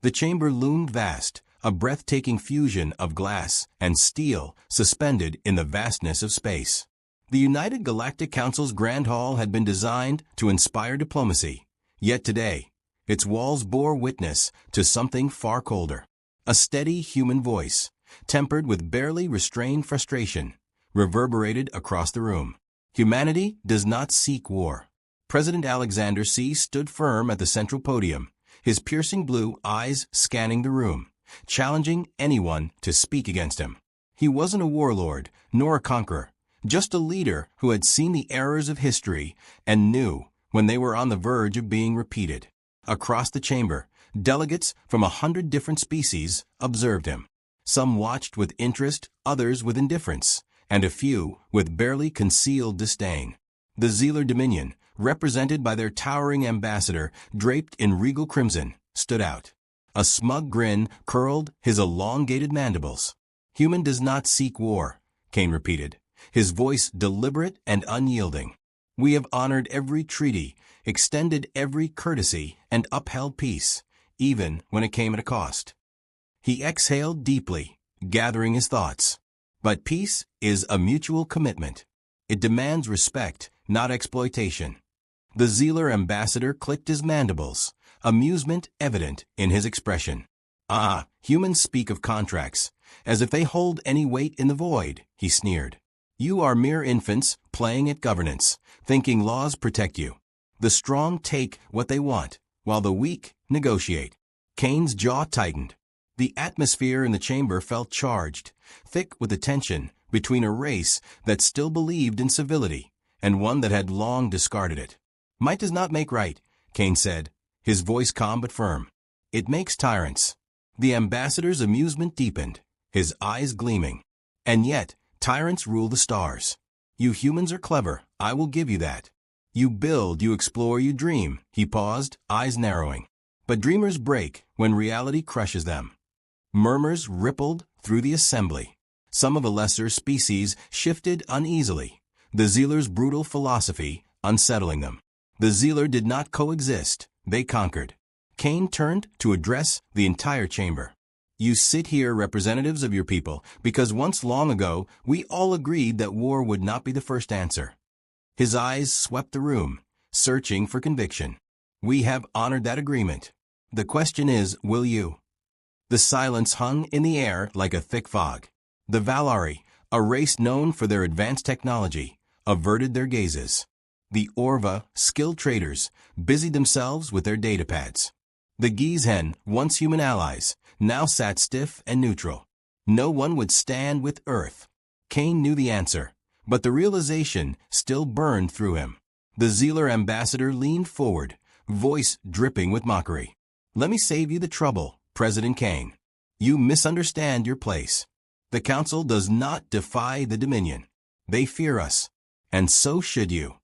The chamber loomed vast, a breathtaking fusion of glass and steel suspended in the vastness of space. The United Galactic Council's Grand Hall had been designed to inspire diplomacy, yet today, its walls bore witness to something far colder. A steady human voice, tempered with barely restrained frustration, reverberated across the room. Humanity does not seek war. President Alexander C. stood firm at the central podium, his piercing blue eyes scanning the room, challenging anyone to speak against him. He wasn't a warlord, nor a conqueror, just a leader who had seen the errors of history and knew when they were on the verge of being repeated. Across the chamber, delegates from 100 different species observed him. Some watched with interest, others with indifference, and a few with barely concealed disdain. The Zealer Dominion, represented by their towering ambassador draped in regal crimson, stood out. A smug grin curled his elongated mandibles. "Human does not seek war," Kane repeated, his voice deliberate and unyielding. "We have honored every treaty, extended every courtesy, and upheld peace, even when it came at a cost." He exhaled deeply, gathering his thoughts. But peace is a mutual commitment. It demands respect, not exploitation. The Zealer ambassador clicked his mandibles, amusement evident in his expression. "Ah, humans speak of contracts, as if they hold any weight in the void," he sneered. "You are mere infants playing at governance, thinking laws protect you. The strong take what they want, while the weak negotiate." Kane's jaw tightened. The atmosphere in the chamber felt charged, thick with the tension between a race that still believed in civility and one that had long discarded it. "Might does not make right," Kane said, his voice calm but firm. "It makes tyrants." The ambassador's amusement deepened, his eyes gleaming. "And yet, tyrants rule the stars. You humans are clever, I will give you that. You build, you explore, you dream." He paused, eyes narrowing. "But dreamers break when reality crushes them." Murmurs rippled through the assembly. Some of the lesser species shifted uneasily, the Zealer's brutal philosophy unsettling them. The Zealer did not coexist, they conquered. Kane turned to address the entire chamber. "You sit here, representatives of your people, because once long ago we all agreed that war would not be the first answer." His eyes swept the room, searching for conviction. "We have honored that agreement. The question is, will you?" The silence hung in the air like a thick fog. The Valari, a race known for their advanced technology, averted their gazes. The Orva, skilled traders, busied themselves with their datapads. The Gizhen, once human allies, now sat stiff and neutral. No one would stand with Earth. Kane knew the answer, but the realization still burned through him. The Zealer ambassador leaned forward, voice dripping with mockery. "Let me save you the trouble, President Kane. You misunderstand your place. The Council does not defy the Dominion. They fear us, and so should you."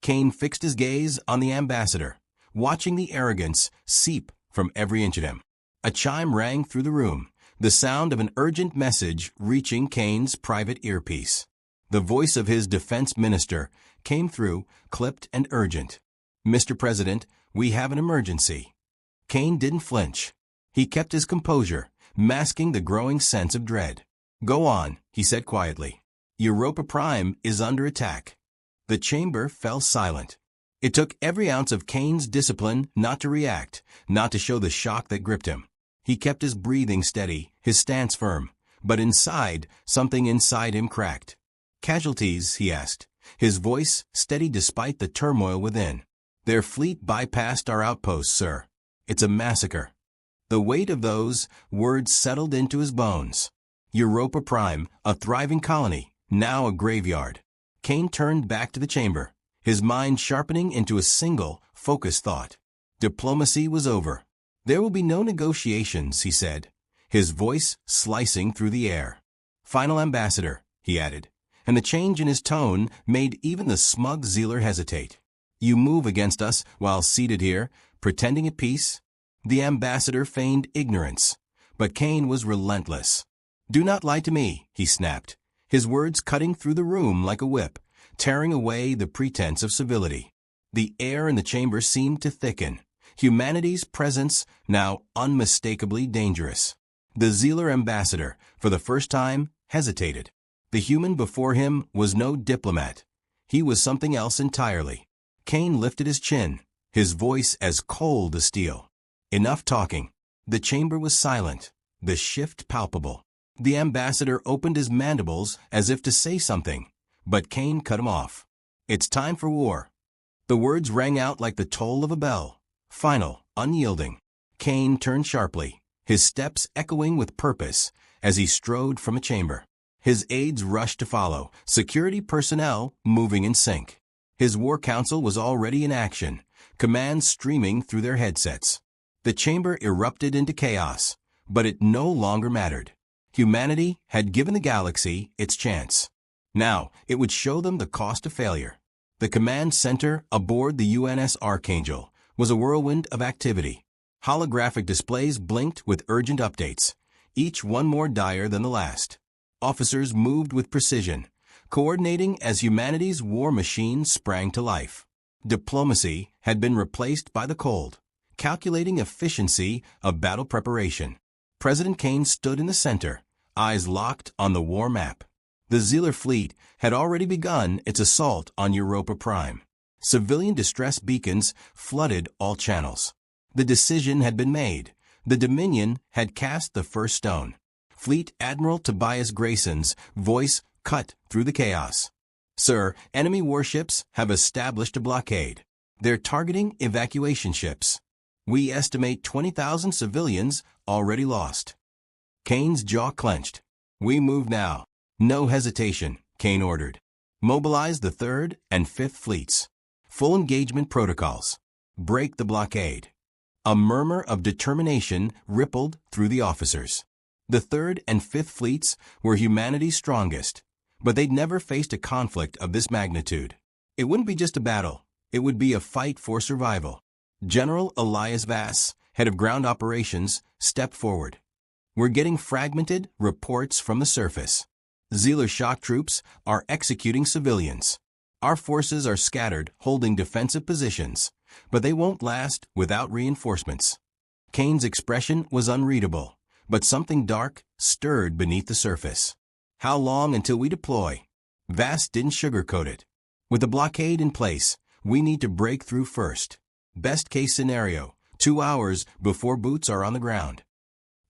Kane fixed his gaze on the ambassador, watching the arrogance seep from every inch of him. A chime rang through the room, the sound of an urgent message reaching Kane's private earpiece. The voice of his defense minister came through, clipped and urgent. "Mr. President, we have an emergency." Kane didn't flinch. He kept his composure, masking the growing sense of dread. "Go on," he said quietly. "Europa Prime is under attack." The chamber fell silent. It took every ounce of Kane's discipline not to react, not to show the shock that gripped him. He kept his breathing steady, his stance firm, but something inside him cracked. "Casualties?" he asked, his voice steady despite the turmoil within. "Their fleet bypassed our outposts, sir. It's a massacre." The weight of those words settled into his bones. Europa Prime, a thriving colony, now a graveyard. Kane turned back to the chamber, his mind sharpening into a single, focused thought. Diplomacy was over. "There will be no negotiations," he said, his voice slicing through the air. "Final ambassador," he added, and the change in his tone made even the smug Zealer hesitate. "You move against us while seated here, pretending at peace?" The ambassador feigned ignorance, but Kane was relentless. "Do not lie to me," he snapped, his words cutting through the room like a whip, tearing away the pretense of civility. The air in the chamber seemed to thicken, Humanity's presence now unmistakably dangerous. The Zealer ambassador, for the first time, hesitated. The human before him was no diplomat. He was something else entirely. Kane lifted his chin, his voice as cold as steel. Enough talking. The chamber was silent, the shift palpable. The ambassador opened his mandibles as if to say something, but Kane cut him off. It's time for war. The words rang out like the toll of a bell. Final, unyielding. Kane turned sharply, his steps echoing with purpose as he strode from a chamber. His aides rushed to follow, security personnel moving in sync. His war council was already in action, commands streaming through their headsets. The chamber erupted into chaos, but it no longer mattered. Humanity had given the galaxy its chance. Now, it would show them the cost of failure. The command center aboard the UNS Archangel was a whirlwind of activity. Holographic displays blinked with urgent updates, each one more dire than the last. Officers moved with precision, coordinating as humanity's war machine sprang to life. Diplomacy had been replaced by the cold, calculating efficiency of battle preparation. President Kane stood in the center, eyes locked on the war map. The Zealer fleet had already begun its assault on Europa Prime. Civilian distress beacons flooded all channels. The decision had been made. The Dominion had cast the first stone. Fleet Admiral Tobias Grayson's voice cut through the chaos. Sir, enemy warships have established a blockade. They're targeting evacuation ships. We estimate 20,000 civilians already lost. Kane's jaw clenched. We move now. No hesitation, Kane ordered. Mobilize the 3rd and 5th fleets. Full engagement protocols. Break the blockade. A murmur of determination rippled through the officers. The 3rd and 5th fleets were humanity's strongest, but they'd never faced a conflict of this magnitude. It wouldn't be just a battle. It would be a fight for survival. General Elias Vass, head of ground operations, stepped forward. We're getting fragmented reports from the surface. Zealer shock troops are executing civilians. Our forces are scattered, holding defensive positions, but they won't last without reinforcements. Kane's expression was unreadable, but something dark stirred beneath the surface. How long until we deploy? Vass didn't sugarcoat it. With the blockade in place, we need to break through first. Best case scenario, 2 hours before boots are on the ground.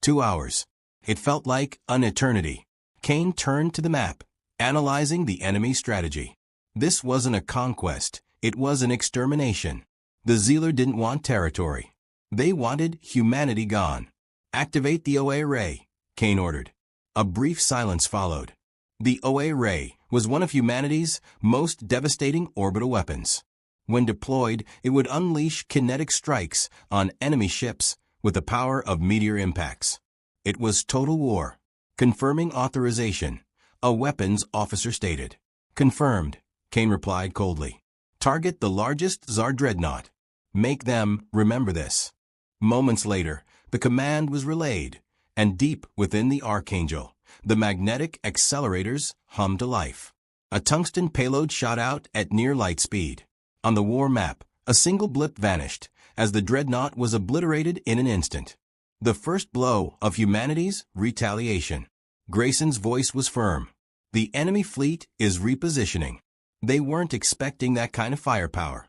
2 hours. It felt like an eternity. Kane turned to the map, analyzing the enemy strategy. This wasn't a conquest, it was an extermination. The Zealer didn't want territory. They wanted humanity gone. Activate the OA ray, Kane ordered. A brief silence followed. The OA ray was one of humanity's most devastating orbital weapons. When deployed, it would unleash kinetic strikes on enemy ships with the power of meteor impacts. It was total war. Confirming authorization, a weapons officer stated. Confirmed, Kane replied coldly. Target the largest Tsar dreadnought. Make them remember this. Moments later, the command was relayed, and deep within the Archangel, the magnetic accelerators hummed to life. A tungsten payload shot out at near light speed. On the war map, a single blip vanished, as the dreadnought was obliterated in an instant. The first blow of humanity's retaliation. Grayson's voice was firm. The enemy fleet is repositioning. They weren't expecting that kind of firepower.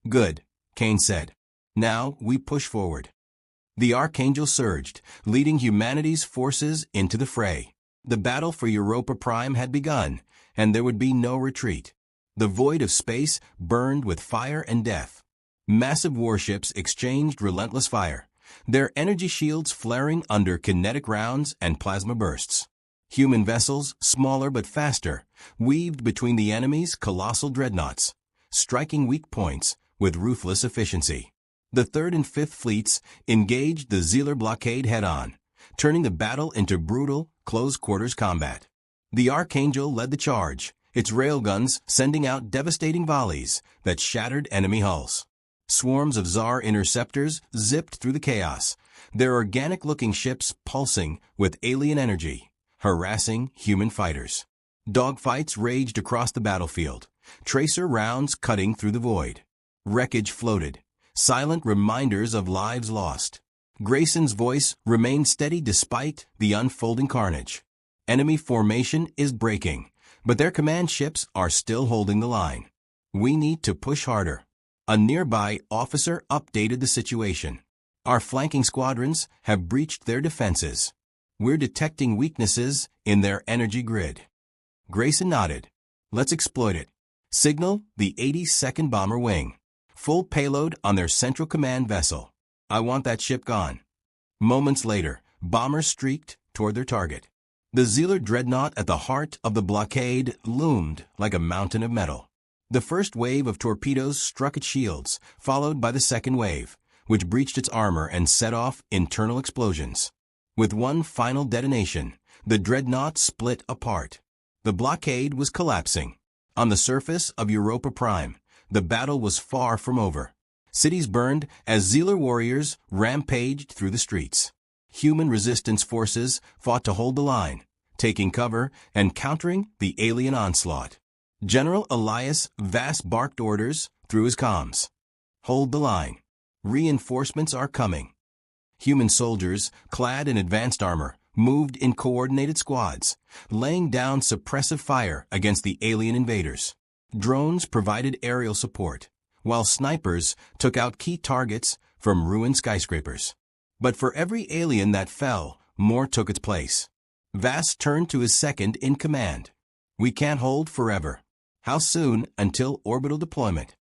Good, Kane said. Now we push forward. The Archangel surged, leading humanity's forces into the fray. The battle for Europa Prime had begun, and there would be no retreat. The void of space burned with fire and death. Massive warships exchanged relentless fire, their energy shields flaring under kinetic rounds and plasma bursts. Human vessels, smaller but faster, weaved between the enemy's colossal dreadnoughts, striking weak points with ruthless efficiency. The 3rd and 5th fleets engaged the Zealer blockade head-on, turning the battle into brutal, close-quarters combat. The Archangel led the charge, its railguns sending out devastating volleys that shattered enemy hulls. Swarms of Tsar interceptors zipped through the chaos, their organic-looking ships pulsing with alien energy, harassing human fighters. Dogfights raged across the battlefield, tracer rounds cutting through the void. Wreckage floated, silent reminders of lives lost. Grayson's voice remained steady despite the unfolding carnage. Enemy formation is breaking, but their command ships are still holding the line. We need to push harder. A nearby officer updated the situation. Our flanking squadrons have breached their defenses. We're detecting weaknesses in their energy grid. Grayson nodded. Let's exploit it. Signal the 82nd Bomber Wing. Full payload on their central command vessel. I want that ship gone. Moments later, bombers streaked toward their target. The Zealer dreadnought at the heart of the blockade loomed like a mountain of metal. The first wave of torpedoes struck its shields, followed by the second wave, which breached its armor and set off internal explosions. With one final detonation, the dreadnought split apart. The blockade was collapsing. On the surface of Europa Prime, the battle was far from over. Cities burned as Zealer warriors rampaged through the streets. Human resistance forces fought to hold the line, taking cover and countering the alien onslaught. General Elias Vass barked orders through his comms. Hold the line. Reinforcements are coming. Human soldiers, clad in advanced armor, moved in coordinated squads, laying down suppressive fire against the alien invaders. Drones provided aerial support, while snipers took out key targets from ruined skyscrapers. But for every alien that fell, more took its place. Vass turned to his second in command. We can't hold forever. How soon until orbital deployment?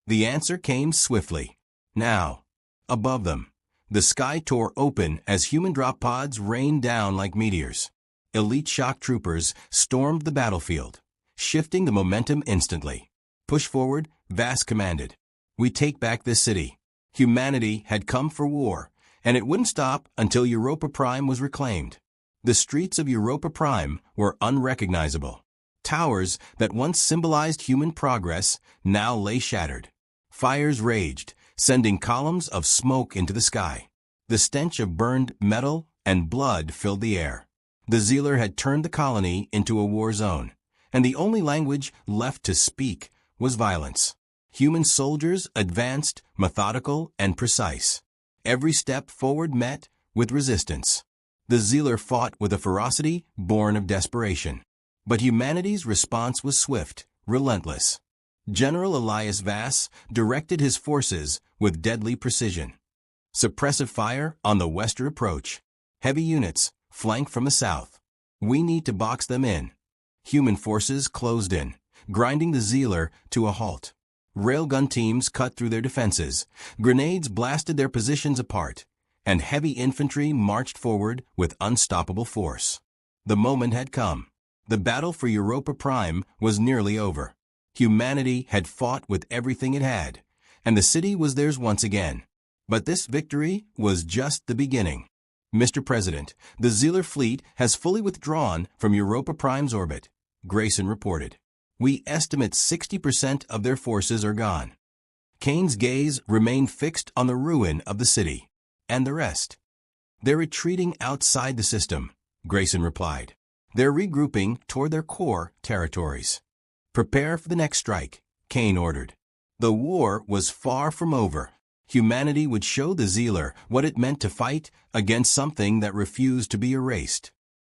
The answer came swiftly. Now. Above them, the sky tore open as human drop pods rained down like meteors. Elite shock troopers stormed the battlefield, shifting the momentum instantly. Push forward, Vass commanded. We take back this city. Humanity had come for war, and it wouldn't stop until Europa Prime was reclaimed. The streets of Europa Prime were unrecognizable. Towers that once symbolized human progress now lay shattered. Fires raged, sending columns of smoke into the sky. The stench of burned metal and blood filled the air. The Zealer had turned the colony into a war zone, and the only language left to speak was violence. Human soldiers advanced, methodical and precise. Every step forward met with resistance. The Zealer fought with a ferocity born of desperation. But humanity's response was swift, relentless. General Elias Vass directed his forces with deadly precision. Suppressive fire on the western approach. Heavy units flank from the south. We need to box them in. Human forces closed in, grinding the Zealer to a halt. Railgun teams cut through their defenses. Grenades blasted their positions apart, and heavy infantry marched forward with unstoppable force. The moment had come. The battle for Europa Prime was nearly over. Humanity had fought with everything it had, and the city was theirs once again. But this victory was just the beginning. Mr. President, the Zealer fleet has fully withdrawn from Europa Prime's orbit, Grayson reported. We estimate 60% of their forces are gone. Kane's gaze remained fixed on the ruin of the city. And the rest? They're retreating outside the system, Grayson replied. They're regrouping toward their core territories. Prepare for the next strike, Kane ordered. The war was far from over. Humanity would show the Zealer what it meant to fight against something that refused to be erased.